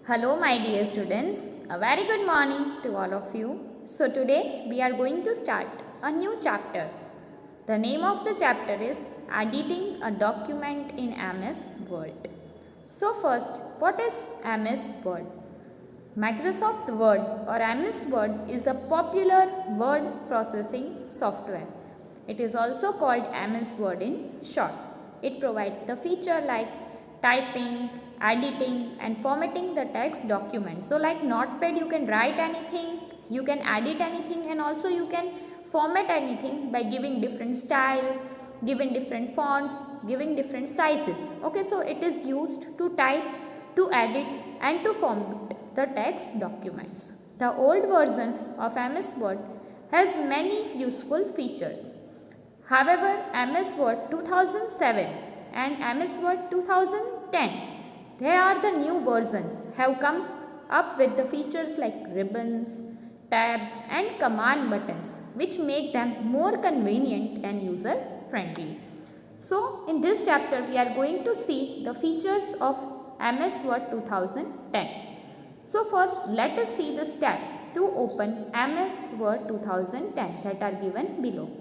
Hello, my dear students. A very good morning to all of you. So, today we are going to start a new chapter. The name of the chapter is Editing a Document in MS Word. So, first, what is MS Word? Microsoft Word or MS Word is a popular word processing software. It is also called MS Word in short. It provides the feature like typing, editing and formatting the text document. So like Notepad, you can write anything, you can edit anything, and also you can format anything by giving different styles, giving different fonts, giving different sizes. Okay, so it is used to type, to edit and to format the text documents. The old versions of MS Word has many useful features. However, MS Word 2007 and MS Word 2010, they are the new versions, have come up with the features like ribbons, tabs and command buttons, which make them more convenient and user friendly. So, in this chapter we are going to see the features of MS Word 2010. So, first let us see the steps to open MS Word 2010 that are given below.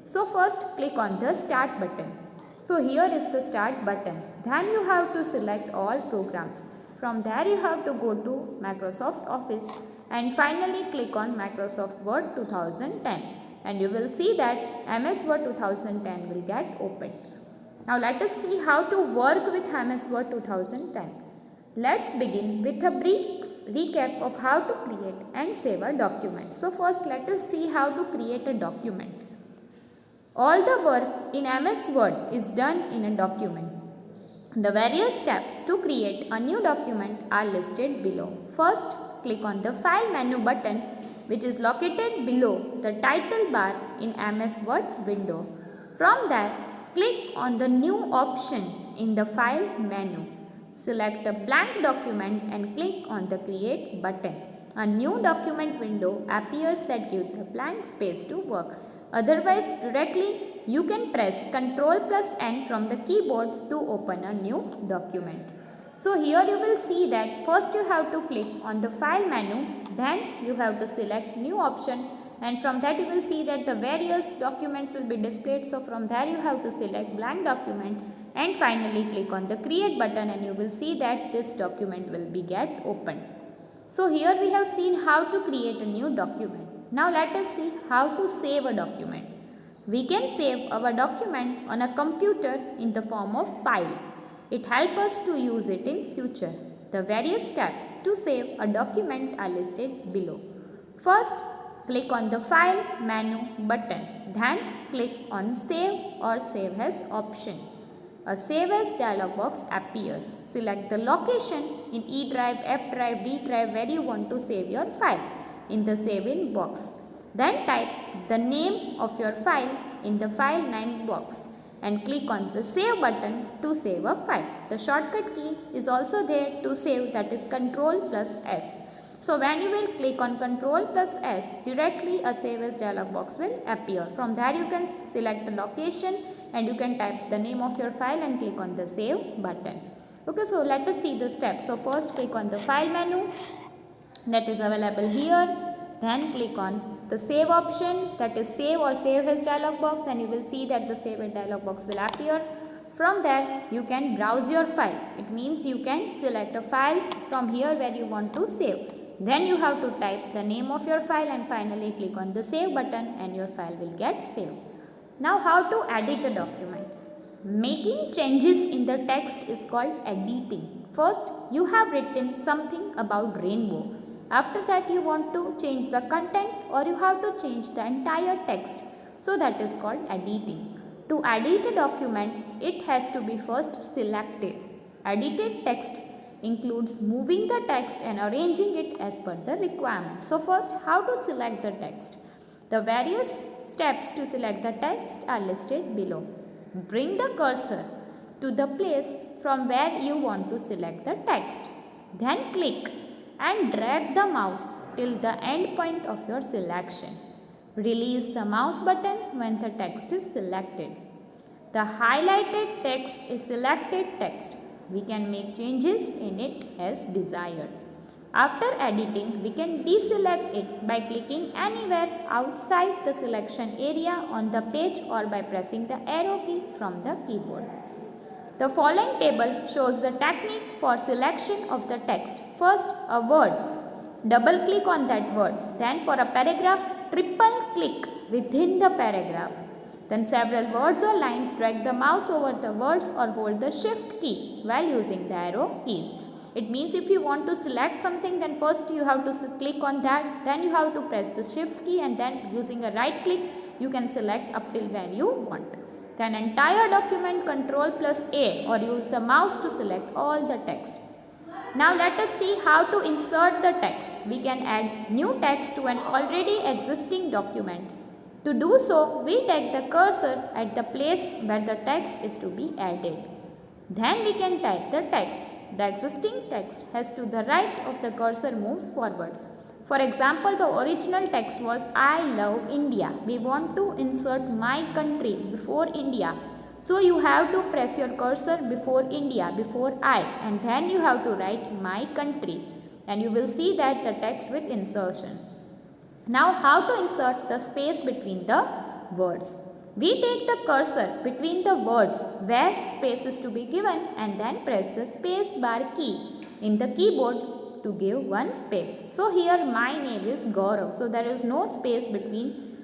So, first click on the start button. So, here is the start button. Then you have to select all programs. From there you have to go to Microsoft Office and finally click on Microsoft Word 2010 and you will see that MS Word 2010 will get opened. Now let us see how to work with MS Word 2010. Let's begin with a brief recap of how to create and save a document. So first let us see how to create a document. All the work in MS Word is done in a document. The various steps to create a new document are listed below. First, click on the File menu button which is located below the title bar in MS Word window. From there, click on the New option in the File menu. Select a blank document and click on the Create button. A new document window appears that gives the blank space to work. Otherwise, directly you can press Ctrl+N from the keyboard to open a new document. So here you will see that first you have to click on the File menu, then you have to select New option, and from that you will see that the various documents will be displayed. So from there you have to select blank document and finally click on the Create button and you will see that this document will be get opened. So here we have seen how to create a new document. Now let us see how to save a document. We can save our document on a computer in the form of file. It helps us to use it in future. The various steps to save a document are listed below. First, click on the File menu button. Then click on Save or Save As option. A Save As dialog box appears. Select the location in E drive, F drive, D drive where you want to save your file in the Save In box. Then type the name of your file in the File name box and click on the Save button to save a file. The shortcut key is also there to save, that is Ctrl+S. So when you will click on Ctrl+S, directly a Save As dialog box will appear. From there you can select the location and you can type the name of your file and click on the Save button. Okay, so let us see the steps. So first click on the File menu that is available here. Then click on the Save option, that is Save or Save As dialog box, and you will see that the Save As dialog box will appear. From there you can browse your file. It means you can select a file from here where you want to save. Then you have to type the name of your file and finally click on the Save button and your file will get saved. Now how to edit a document. Making changes in the text is called editing. First, you have written something about rainbow. After that you want to change the content or you have to change the entire text. So that is called editing. To edit a document, it has to be first selected. Edited text includes moving the text and arranging it as per the requirement. So first, how to select the text. The various steps to select the text are listed below. Bring the cursor to the place from where you want to select the text. Then click and drag the mouse till the end point of your selection. Release the mouse button when the text is selected. The highlighted text is selected text. We can make changes in it as desired. After editing, we can deselect it by clicking anywhere outside the selection area on the page or by pressing the arrow key from the keyboard. The following table shows the technique for selection of the text. First, a word. Double click on that word. Then for a paragraph, triple click within the paragraph. Then several words or lines, drag the mouse over the words or hold the shift key while using the arrow keys. It means if you want to select something, then first you have to click on that, then you have to press the shift key, and then using a right click you can select up till where you want. Then entire document, Ctrl plus A, or use the mouse to select all the text. Now let us see how to insert the text. We can add new text to an already existing document. To do so, we take the cursor at the place where the text is to be added. Then we can type the text. The existing text has to the right of the cursor moves forward. For example, the original text was I love India. We want to insert my country before India. So you have to press your cursor before India, before I, and then you have to write my country, and you will see that the text with insertion. Now how to insert the space between the words. We take the cursor between the words where space is to be given and then press the space bar key in the keyboard to give one space. So here my name is Gaurav. So there is no space between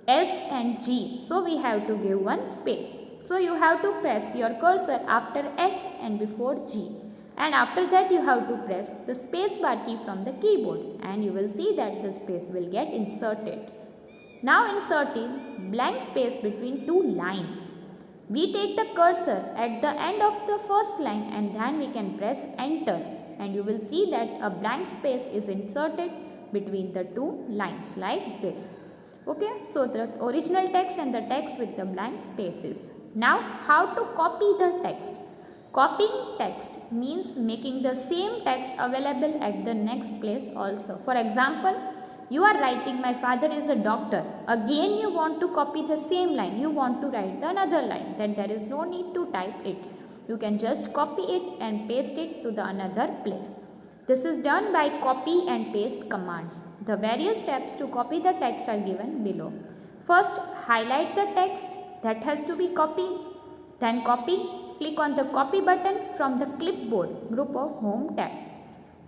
S and G. So we have to give one space. So you have to press your cursor after S and before G. And after that you have to press the space bar key from the keyboard, and you will see that the space will get inserted. Now inserting blank space between two lines. We take the cursor at the end of the first line and then we can press enter, and you will see that a blank space is inserted between the two lines like this. Okay, so the original text and the text with the blank spaces. Now how to copy the text. Copying text means making the same text available at the next place also. For example, you are writing my father is a doctor. Again you want to copy the same line. You want to write the another line. Then there is no need to type it. You can just copy it and paste it to the another place. This is done by copy and paste commands. The various steps to copy the text are given below. First, highlight the text that has to be copied. Then copy. Click on the copy button from the clipboard group of home tab.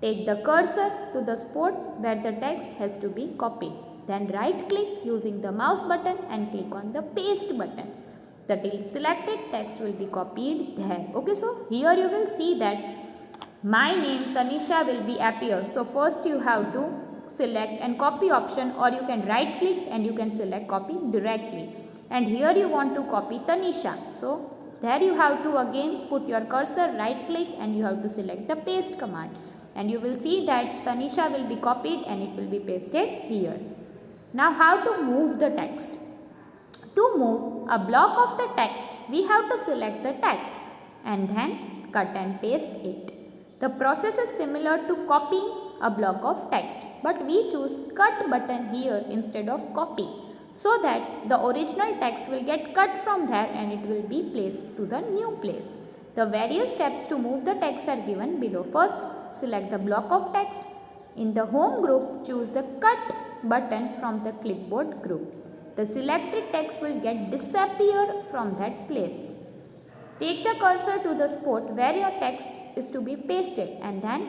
Take the cursor to the spot where the text has to be copied. Then right click using the mouse button and click on the paste button. The selected text will be copied there. Okay, so here you will see that my name Tanisha will be appear. So first you have to select and copy option, or you can right click and you can select copy directly. And here you want to copy Tanisha. So there you have to again put your cursor, right click, and you have to select the paste command. And you will see that Tanisha will be copied and it will be pasted here. Now how to move the text. To move a block of the text, we have to select the text and then cut and paste it. The process is similar to copying a block of text, but we choose cut button here instead of copy, so that the original text will get cut from there and it will be placed to the new place. The various steps to move the text are given below. First, select the block of text. In the home group, choose the cut button from the clipboard group. The selected text will get disappear from that place. Take the cursor to the spot where your text is to be pasted and then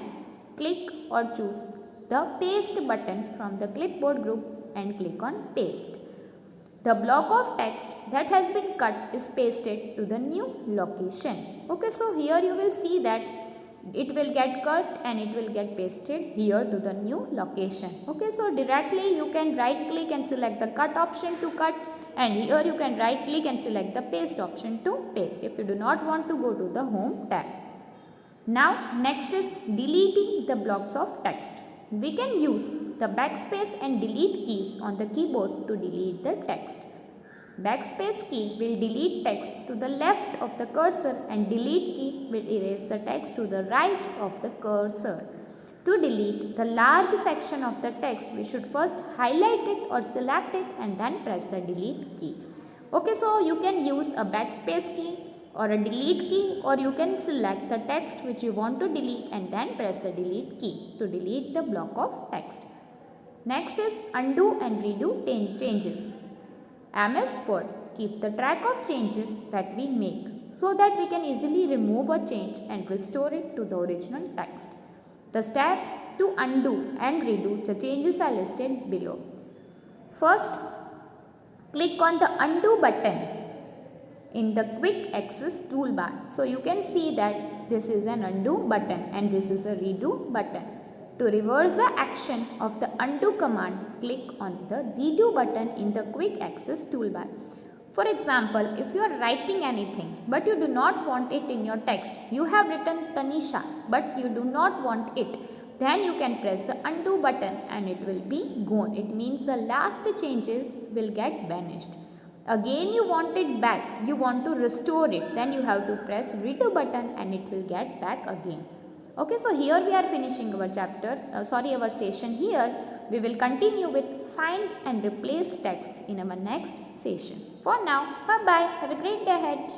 click or choose the paste button from the clipboard group and click on paste. The block of text that has been cut is pasted to the new location. Okay, so here you will see that it will get cut and it will get pasted here to the new location. Okay, so directly you can right click and select the cut option to cut, and here you can right click and select the paste option to paste if you do not want to go to the home tab. Now next is deleting the blocks of text. We can use the backspace and delete keys on the keyboard to delete the text. Backspace key will delete text to the left of the cursor and delete key will erase the text to the right of the cursor. To delete the large section of the text, we should first highlight it or select it and then press the delete key. Okay, so you can use a backspace key or a delete key, or you can select the text which you want to delete and then press the delete key to delete the block of text. Next is undo and redo changes. M is for keep the track of changes that we make so that we can easily remove a change and restore it to the original text. The steps to undo and redo the changes are listed below. First, click on the undo button in the quick access toolbar. So you can see that this is an undo button and this is a redo button. To reverse the action of the undo command, click on the redo button in the quick access toolbar. For example, if you are writing anything but you do not want it in your text, you have written Tanisha but you do not want it, then you can press the undo button and it will be gone. It means the last changes will get vanished. Again you want it back, you want to restore it, then you have to press redo button and it will get back again. Okay, so here we are finishing our our session here. We will continue with find and replace text in our next session. For now, bye bye. Have a great day ahead.